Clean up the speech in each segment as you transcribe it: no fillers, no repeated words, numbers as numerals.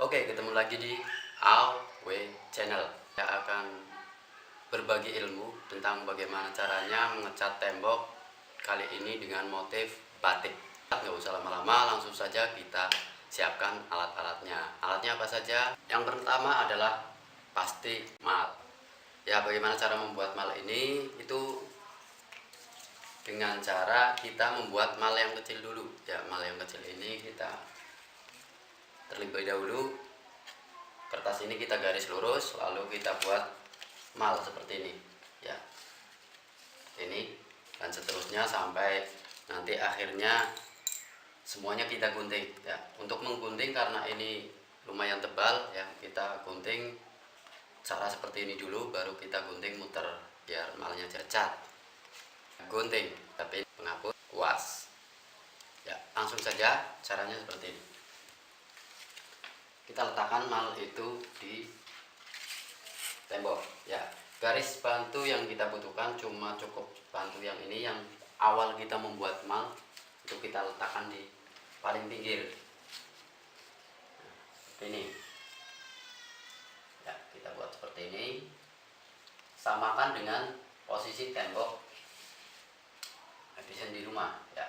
Oke, ketemu lagi di AW Channel. Saya akan berbagi ilmu tentang bagaimana caranya mengecat tembok kali ini dengan motif batik. Nggak usah lama-lama, langsung saja kita siapkan alat-alatnya. Alatnya apa saja? Yang pertama adalah pasti mal. Ya, bagaimana cara membuat mal ini? Itu dengan cara kita membuat mal yang kecil dulu. Ya, mal yang kecil ini kita terlebih dahulu kertas ini kita garis lurus, lalu kita buat mal seperti ini ya, ini dan seterusnya sampai nanti akhirnya semuanya kita gunting ya. Untuk menggunting karena ini lumayan tebal ya, kita gunting cara seperti ini dulu, baru kita gunting muter biar malnya cacat. Gunting tapi penghapus kuas ya. Langsung saja caranya seperti ini. Kita letakkan mal itu di tembok ya. Garis bantu yang kita butuhkan cuma cukup bantu yang ini, yang awal kita membuat mal itu kita letakkan di paling pinggir ini ya. Kita buat seperti ini, samakan dengan posisi tembok desain di rumah ya.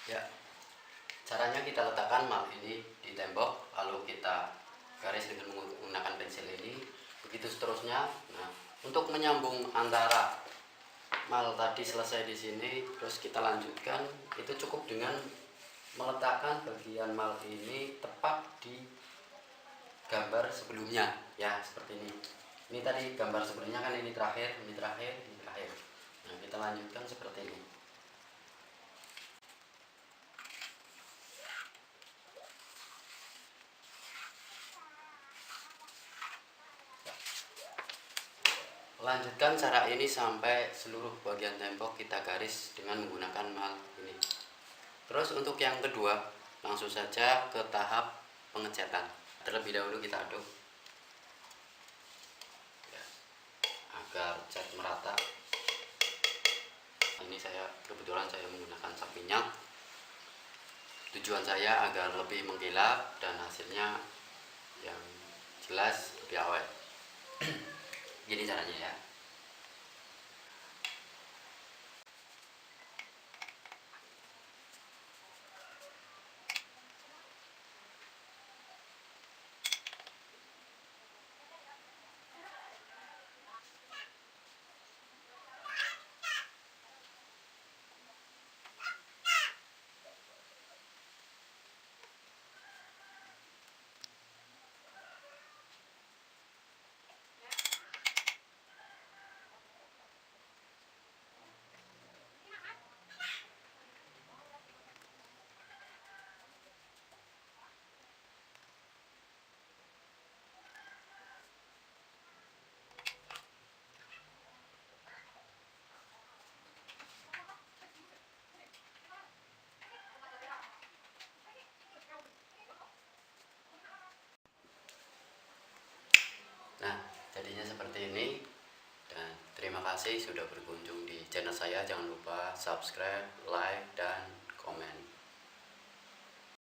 Ya, caranya kita letakkan mal ini di tembok, lalu kita garis dengan menggunakan pensil ini, begitu seterusnya. Nah, untuk menyambung antara mal tadi selesai di sini, terus kita lanjutkan, itu cukup dengan meletakkan bagian mal ini tepat di gambar sebelumnya ya, seperti ini. Ini tadi gambar sebelumnya kan, ini terakhir, ini terakhir, ini terakhir. Nah, kita lanjutkan seperti ini. Lanjutkan cara ini sampai seluruh bagian tembok kita garis dengan menggunakan mal ini. Terus untuk yang kedua, langsung saja ke tahap pengecatan. Terlebih dahulu kita aduk ya, agar cat merata. Ini kebetulan saya menggunakan cat minyak. Tujuan saya agar lebih mengkilap dan hasilnya yang jelas lebih awet. Gini caranya ya. Nah, jadinya seperti ini. Dan terima kasih sudah berkunjung di channel saya. Jangan lupa subscribe, like, dan komen.